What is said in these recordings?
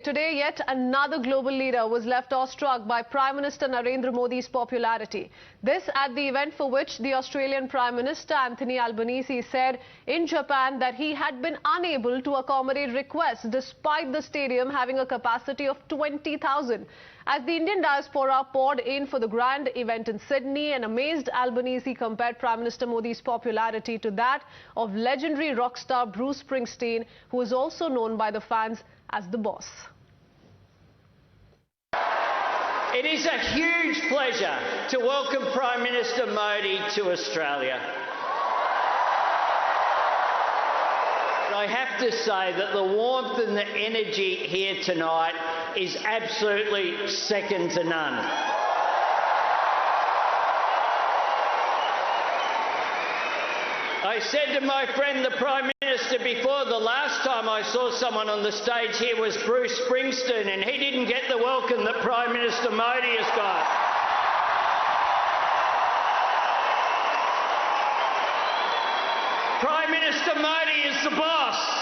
Today, yet another global leader was left awestruck by Prime Minister Narendra Modi's popularity. This at the event for which the Australian Prime Minister Anthony Albanese said in Japan that he had been unable to accommodate requests despite the stadium having a capacity of 20,000. As the Indian diaspora poured in for the grand event in Sydney, an amazed Albanese compared Prime Minister Modi's popularity to that of legendary rock star Bruce Springsteen, who is also known by the fans as the boss. It is a huge pleasure to welcome Prime Minister Modi to Australia. I have to say that the warmth and the energy here tonight is absolutely second to none. I said to my friend the Prime Minister before, the last time I saw someone on the stage here was Bruce Springsteen, and he didn't get the welcome that Prime Minister Modi has got. Prime Minister Modi is the boss.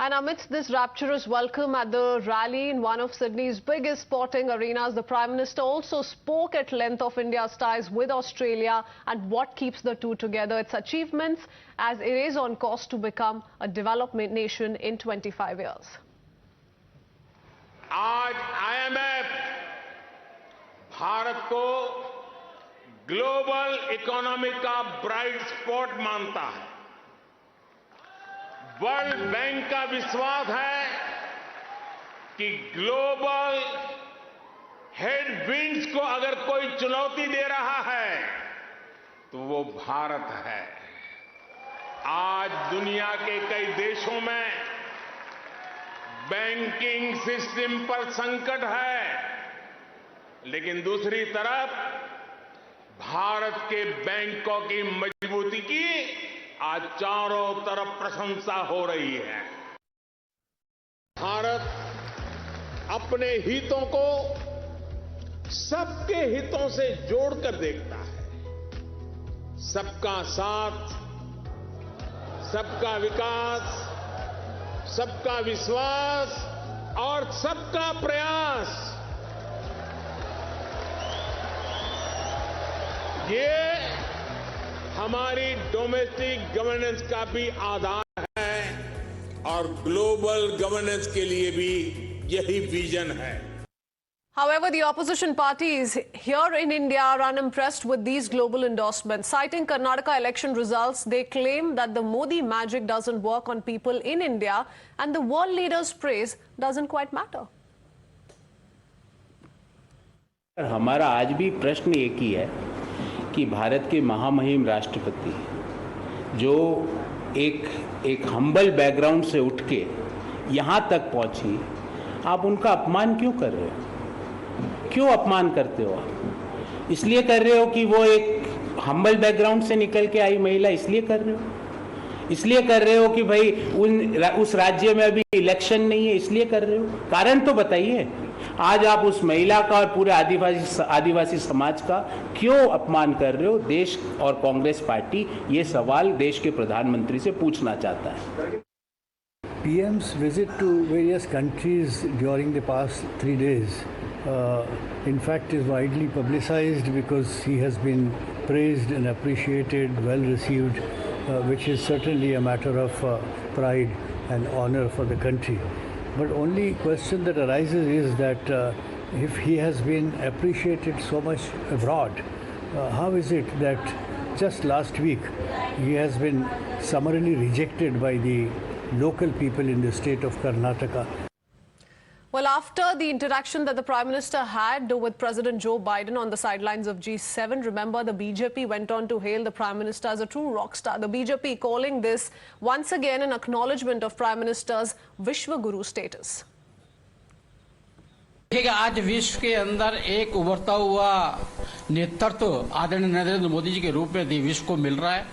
And amidst this rapturous welcome at the rally in one of Sydney's biggest sporting arenas, the Prime Minister also spoke at length of India's ties with Australia and what keeps the two together, its achievements, as it is on course to become a development nation in 25 years. आज IMF Bharat को global economy का bright spot मानता है। World bank का विश्वास है कि global headwinds को अगर कोई चुनौती दे रहा है तो वो भारत है। आज दुनिया के कई देशों में बैंकिंग सिस्टम पर संकट है, लेकिन दूसरी तरफ भारत के बैंकों की मजबूती की आज चारों तरफ प्रशंसा हो रही है। भारत अपने हितों को सबके हितों से जोड़कर देखता है। सबका साथ, सबका विकास, सबका विश्वास और सबका प्रयास, ये हमारी डोमेस्टिक गवर्नेंस का भी आधार है और ग्लोबल गवर्नेंस के लिए भी यही विजन है। However, the opposition parties here in India are unimpressed with these global endorsements. Citing Karnataka election results, they claim that the Modi magic doesn't work on people in India and the world leaders' praise doesn't quite matter. हमारा आज भी प्रश्न एक ही है कि भारत के महामहिम राष्ट्रपति जो एक हम्बल बैकग्राउंड से उठ के यहाँ तक पहुँची, आप उनका अपमान क्यों कर रहे हो? क्यों अपमान करते हो आप? इसलिए कर रहे हो कि वो एक हम्बल बैकग्राउंड से निकल के आई महिला, इसलिए कर रहे हो? इसलिए कर रहे हो कि भाई उस राज्य में अभी इलेक्शन नहीं है, इसलिए कर रहे हो? कारण तो बताइए। आज आप उस महिला का और पूरे आदिवासी समाज का क्यों अपमान कर रहे हो? देश और कांग्रेस पार्टी ये सवाल देश के प्रधानमंत्री से पूछना चाहता है। PM's visit to various countries during the past 3 days, in fact, is widely publicized because he has been praised and appreciated, well received, which is certainly a matter of pride and honor for the country. But only question that arises is that if he has been appreciated so much abroad, how is it that just last week he has been summarily rejected by the local people in the state of Karnataka? Well, after the interaction that the Prime Minister had with President Joe Biden on the sidelines of G7, remember the BJP went on to hail the Prime Minister as a true rock star. The BJP calling this once again an acknowledgement of Prime Minister's Vishwa Guru status. आज विश्व के अंदर एक उभरता हुआ नेतृत्व आदरणीय नरेंद्र मोदी जी के रूप में विश्व को मिल रहा है।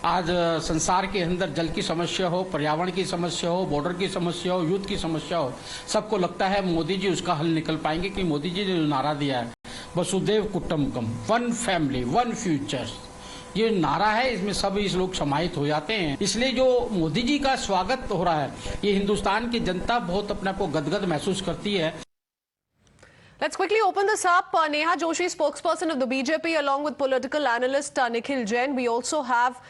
आज संसार के अंदर जल की समस्या हो, पर्यावरण की समस्या हो, बॉर्डर की समस्या हो, युद्ध की समस्या हो, सबको लगता है मोदी जी उसका हल निकल पाएंगे कि मोदी जी ने जो नारा दिया है वसुधैव कुटुंबकम, वन फैमिली वन फ्यूचर, ये नारा है, इसमें सब इस लोग समाहित हो जाते हैं। इसलिए जो मोदी जी का स्वागत हो रहा है, ये हिंदुस्तान की जनता बहुत अपने आप को गदगद महसूस करती है। Let's quickly open this up. Neha Joshi, spokesperson of the BJP, along with political analyst Nikhil Jain. We also have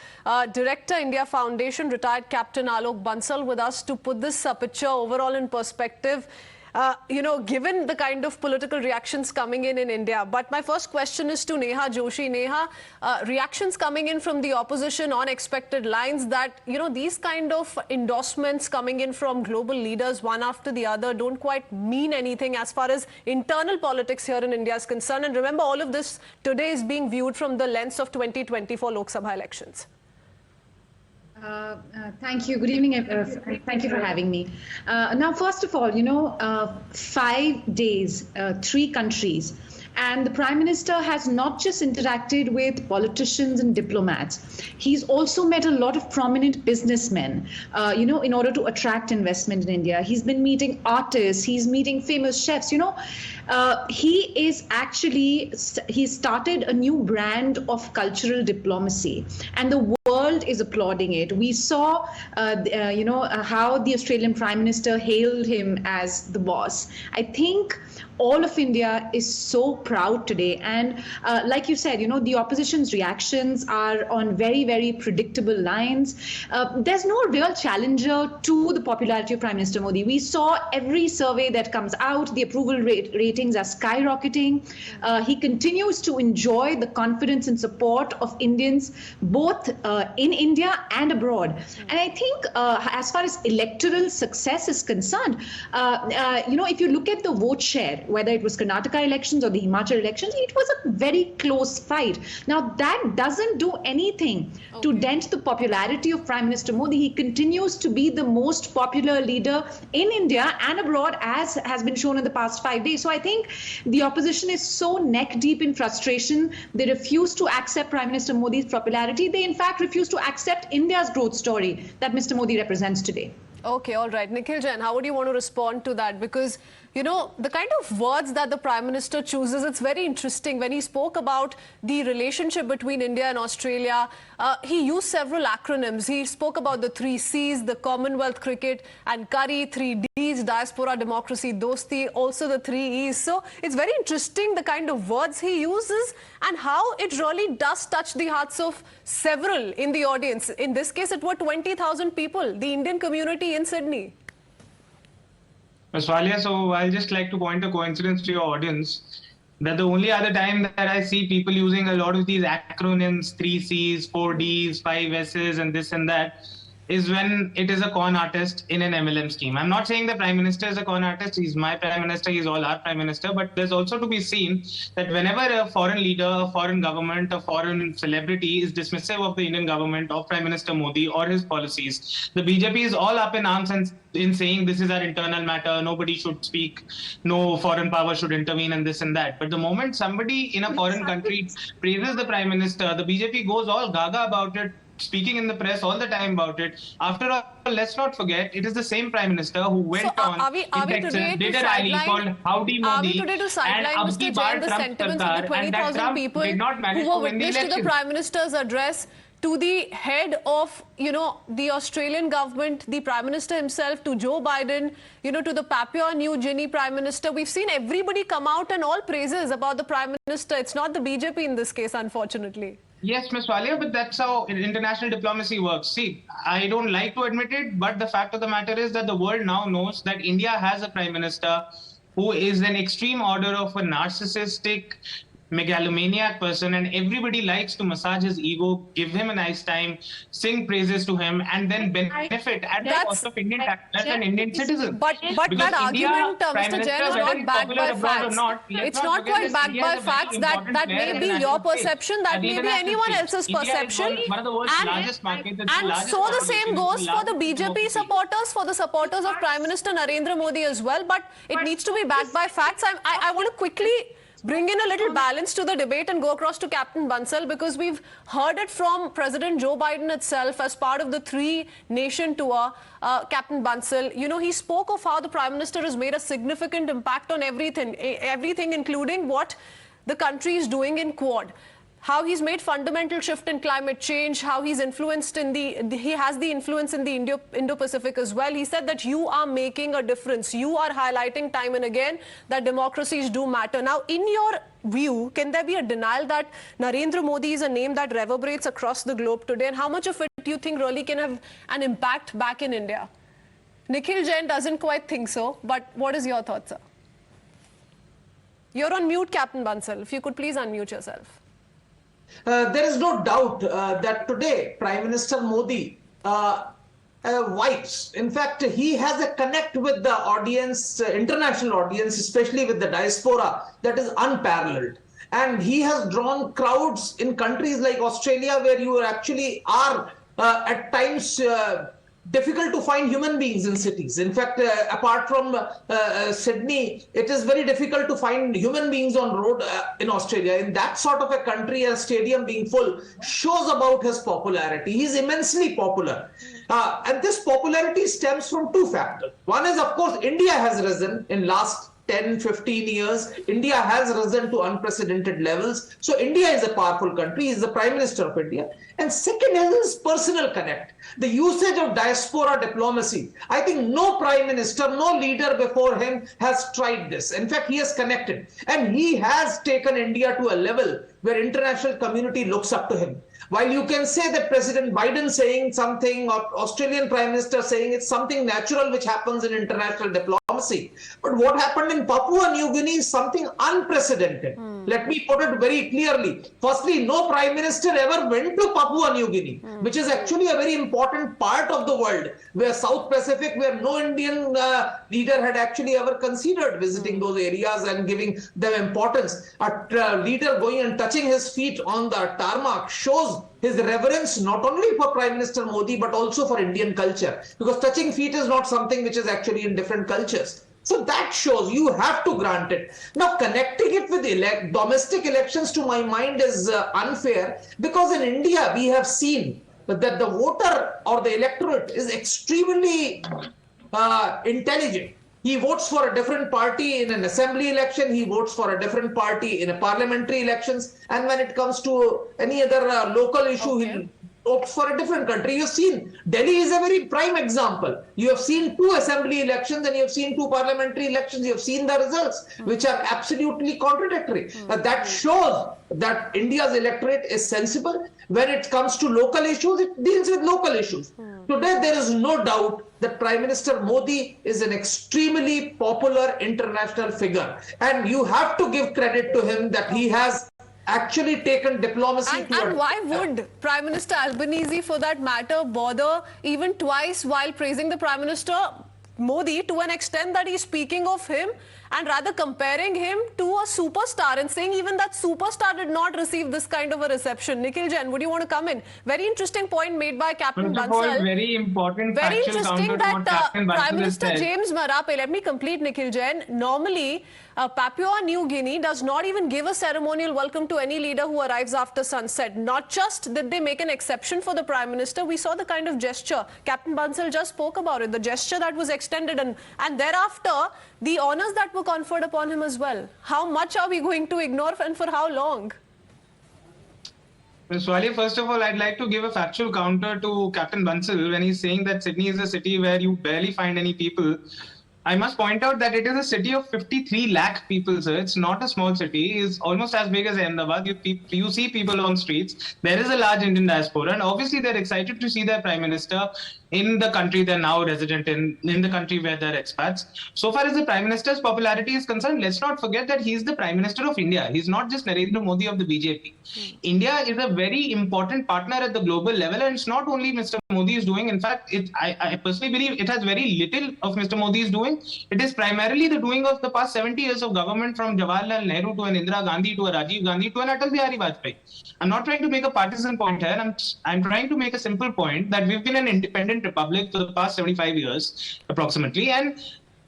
Director India Foundation, retired Captain Alok Bansal, with us to put this picture overall in perspective. Given the kind of political reactions coming in India. But my first question is to Neha Joshi. Neha, reactions coming in from the opposition on expected lines that, these kind of endorsements coming in from global leaders one after the other don't quite mean anything as far as internal politics here in India is concerned. And remember, all of this today is being viewed from the lens of 2024 Lok Sabha elections. Thank you. Good evening. Thank you for having me. Now, first of all, 5 days, 3 countries. And the Prime Minister has not just interacted with politicians and diplomats. He's also met a lot of prominent businessmen, in order to attract investment in India. He's been meeting artists. He's meeting famous chefs. He started a new brand of cultural diplomacy, and the world is applauding it. We saw, how the Australian Prime Minister hailed him as the boss. I think all of India is so proud today. And like you said, the opposition's reactions are on very, very predictable lines. There's no real challenger to the popularity of Prime Minister Modi. We saw every survey that comes out, the approval ratings are skyrocketing. He continues to enjoy the confidence and support of Indians, both in India and abroad. And I think as far as electoral success is concerned, if you look at the vote share, whether it was Karnataka elections or the Himachal elections, it was a very close fight. Now, that doesn't do anything to dent the popularity of Prime Minister Modi. He continues to be the most popular leader in India and abroad, as has been shown in the past 5 days. So I think the opposition is so neck deep in frustration. They refuse to accept Prime Minister Modi's popularity. They, in fact, refuse to accept India's growth story that Mr. Modi represents today. Okay, all right. Nikhil Jain, how would you want to respond to that? Because, the kind of words that the Prime Minister chooses, it's very interesting. When he spoke about the relationship between India and Australia, he used several acronyms. He spoke about the 3 C's, the Commonwealth, cricket and curry, 3 D's, diaspora, democracy, dosti, also the 3 E's. So it's very interesting the kind of words he uses and how it really does touch the hearts of several in the audience. In this case, it were 20,000 people, the Indian community in Sydney. Ms. Walia, so I'll just like to point a coincidence to your audience that the only other time that I see people using a lot of these acronyms, 3 C's, 4 D's, 5 S's and this and that, is when it is a con artist in an MLM scheme. I'm not saying the Prime Minister is a con artist. He's my Prime Minister. He's all our Prime Minister. But there's also to be seen that whenever a foreign leader, a foreign government, a foreign celebrity is dismissive of the Indian government, of Prime Minister Modi or his policies, the BJP is all up in arms and in saying this is our internal matter, nobody should speak, no foreign power should intervene and this and that. But the moment somebody in a foreign country praises the Prime Minister, the BJP goes all gaga about it, speaking in the press all the time about it. After all, let's not forget, it is the same Prime Minister who went in Texas, did a rally called Howdy Modi, are we today to sideline, Mr. Jain, the sentiments of the 20,000 people who were witness to the Prime Minister's address, to the head of, the Australian government, the Prime Minister himself, to Joe Biden, to the Papua New Guinea Prime Minister? We've seen everybody come out and all praises about the Prime Minister. It's not the BJP in this case, unfortunately. Yes, Ms. Walia, but that's how international diplomacy works. See, I don't like to admit it, but the fact of the matter is that the world now knows that India has a Prime Minister who is an extreme order of a narcissistic, megalomaniac person, and everybody likes to massage his ego, give him a nice time, sing praises to him, and then benefit at the cost of Indian taxpayers and Indian citizens. But that argument, Mr. Jain, is not backed by facts. It's not quite backed by facts. That may be your perception, that may be anyone else's perception. And so the same goes for the BJP supporters, for the supporters of Prime Minister Narendra Modi as well. But it needs to be backed by facts. I want to quickly bring in a little balance to the debate and go across to Captain Bansal, because we've heard it from President Joe Biden itself as part of the 3-nation tour. Captain Bansal, he spoke of how the Prime Minister has made a significant impact on everything including what the country is doing in Quad. how he's made fundamental shift in climate change, how he's influenced in he has the influence in the Indo-Pacific as well. He said that you are making a difference. You are highlighting time and again that democracies do matter. Now, in your view, can there be a denial that Narendra Modi is a name that reverberates across the globe today? And how much of it do you think really can have an impact back in India? Nikhil Jain doesn't quite think so, but what is your thought, sir? You're on mute, Captain Bansal. If you could please unmute yourself. There is no doubt that today Prime Minister Modi vibes. In fact, he has a connect with the audience, international audience, especially with the diaspora, that is unparalleled. And he has drawn crowds in countries like Australia, where you actually are at times difficult to find human beings in cities. In fact, apart from Sydney, it is very difficult to find human beings on road in Australia. In that sort of a country, a stadium being full shows about his popularity. He's immensely popular. And this popularity stems from two factors. One is, of course, India has risen in last 10, 15 years. India has risen to unprecedented levels. So India is a powerful country. He is the Prime Minister of India. And second is his personal connect. The usage of diaspora diplomacy. I think no Prime Minister, no leader before him has tried this. In fact, he has connected. And he has taken India to a level where international community looks up to him. While you can say that President Biden saying something or Australian Prime Minister saying it's something natural which happens in international diplomacy. But what happened in Papua New Guinea is something unprecedented. Let me put it very clearly. Firstly, no Prime Minister ever went to Papua New Guinea, which is actually a very important part of the world, where South Pacific, where no Indian leader had actually ever considered visiting those areas and giving them importance. A leader going and touching his feet on the tarmac shows his reverence not only for Prime Minister Modi but also for Indian culture, because touching feet is not something which is actually in different cultures. So that shows, you have to grant it. Now, connecting it with domestic elections, to my mind, is unfair, because in India we have seen that the voter or the electorate is extremely intelligent. He votes for a different party in an assembly election, he votes for a different party in a parliamentary elections, and when it comes to any other local issue, he opts for a different country. You've seen Delhi is a very prime example. You have seen 2 assembly elections and you have seen 2 parliamentary elections. You have seen the results, which are absolutely contradictory. That shows that India's electorate is sensible. When it comes to local issues, it deals with local issues. Today, there is no doubt that Prime Minister Modi is an extremely popular international figure. And you have to give credit to him that he has actually taken diplomacy and why would Prime Minister Albanese, for that matter, bother even twice while praising the Prime Minister Modi to an extent that he's speaking of him and rather comparing him to a superstar and saying even that superstar did not receive this kind of a reception? Nikhil Jain, would you want to come in? Very interesting point made by Captain Bansal. Very important. Very interesting that Prime Minister James Marape, let me complete, Nikhil Jain. Normally, Papua New Guinea does not even give a ceremonial welcome to any leader who arrives after sunset. Not just did they make an exception for the Prime Minister, we saw the kind of gesture. Captain Bansal just spoke about it, the gesture that was extended and thereafter the honours that were conferred upon him as well. How much are we going to ignore and for how long? Ms. Walia, first of all, I'd like to give a factual counter to Captain Bansal when he's saying that Sydney is a city where you barely find any people. I must point out that it is a city of 53 lakh people, sir. It's not a small city. It's almost as big as Ahmedabad. You see people on streets. There is a large Indian diaspora, and obviously they're excited to see their Prime Minister in the country they're now resident in the country where they're expats. So far as the Prime Minister's popularity is concerned, let's not forget that he's the Prime Minister of India. He's not just Narendra Modi of the BJP. India is a very important partner at the global level, and it's not only Mr. Modi is doing. In fact, I personally believe it has very little of Mr. Modi's doing. It is primarily the doing of the past 70 years of government, from Jawaharlal Nehru to an Indira Gandhi to a Rajiv Gandhi to an Atal Bihari Vajpayee. I'm not trying to make a partisan point here. I'm trying to make a simple point that we've been an independent republic for the past 75 years approximately, and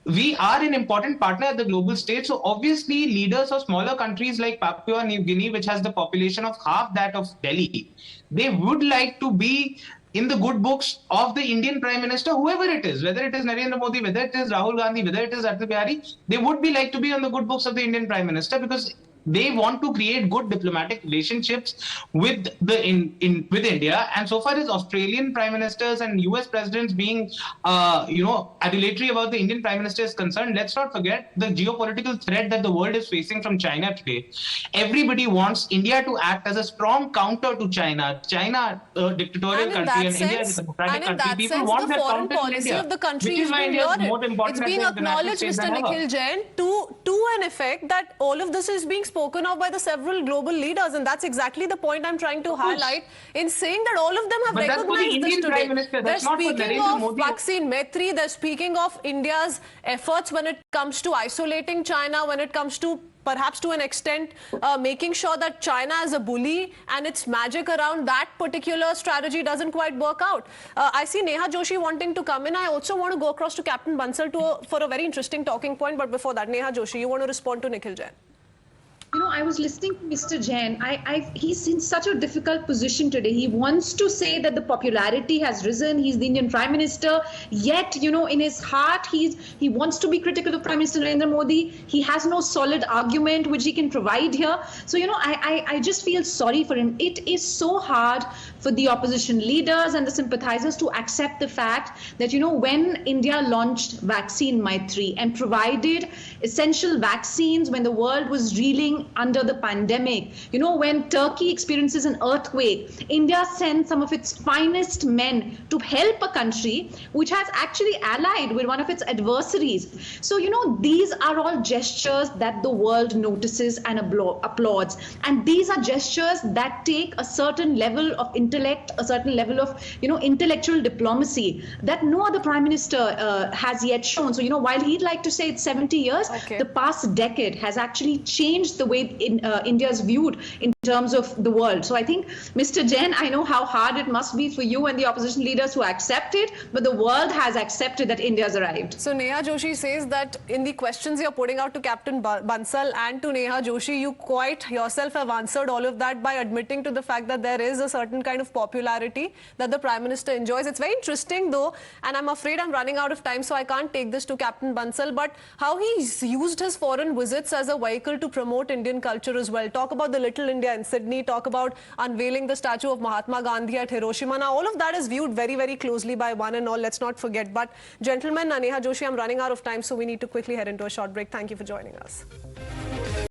we are an important partner at the global stage. So obviously leaders of smaller countries like Papua New Guinea, which has the population of half that of Delhi, they would like to be in the good books of the Indian Prime Minister, whoever it is, whether it is Narendra Modi, whether it is Rahul Gandhi, whether it is Atal Bihari, they would be like to be on the good books of the Indian Prime Minister, because they want to create good diplomatic relationships with with India. And so far as Australian prime ministers and US presidents being, adulatory about the Indian prime minister is concerned, let's not forget the geopolitical threat that the world is facing from China today. Everybody wants India to act as a strong counter to China. China, a dictatorial country, and India is a democratic country. People want that foreign counter policy in India. of the country Which is why India is more important. It's been acknowledged, Mr. Nikhil Jain, to an effect that all of this is being spoken of by the several global leaders, and that's exactly the point I'm trying to highlight in saying that all of them have recognized this today. They're speaking of vaccine Maitri, they're speaking of India's efforts when it comes to isolating China, when it comes to perhaps to an extent making sure that China is a bully and its magic around that particular strategy doesn't quite work out. I see Neha Joshi wanting to come in. I also want to go across to Captain Bansal for a very interesting talking point. But before that, Neha Joshi, you want to respond to Nikhil Jain? You know, I was listening to Mr. Jain. He's in such a difficult position today. He wants to say that the popularity has risen. He's the Indian Prime Minister. Yet, you know, in his heart, he wants to be critical of Prime Minister Narendra Modi. He has no solid argument which he can provide here. So, you know, I just feel sorry for him. It is so hard for the opposition leaders and the sympathizers to accept the fact that, you know, when India launched vaccine Maitri and provided essential vaccines when the world was reeling under the pandemic, you know, when Turkey experiences an earthquake, India sends some of its finest men to help a country which has actually allied with one of its adversaries. So, you know, these are all gestures that the world notices and applauds. And these are gestures that take a certain level of intellect, a certain level of, you know, intellectual diplomacy that no other prime minister has yet shown. So, you know, while he'd like to say it's 70 years, the past decade has actually changed the way India is viewed in terms of the world. So I think, Mr. Jain, I know how hard it must be for you and the opposition leaders to accept it, but the world has accepted that India has arrived. So Neha Joshi says that in the questions you're putting out to Captain Bansal and to Neha Joshi, you quite yourself have answered all of that by admitting to the fact that there is a certain kind of popularity that the Prime Minister enjoys. It's very interesting though, and I'm afraid I'm running out of time, so I can't take this to Captain Bansal, but how he's used his foreign visits as a vehicle to promote Indian culture as well. Talk about the Little India in Sydney, talk about unveiling the statue of Mahatma Gandhi at Hiroshima. Now, all of that is viewed very, very closely by one and all. Let's not forget. But, gentlemen, Neha Joshi, I'm running out of time, so we need to quickly head into a short break. Thank you for joining us.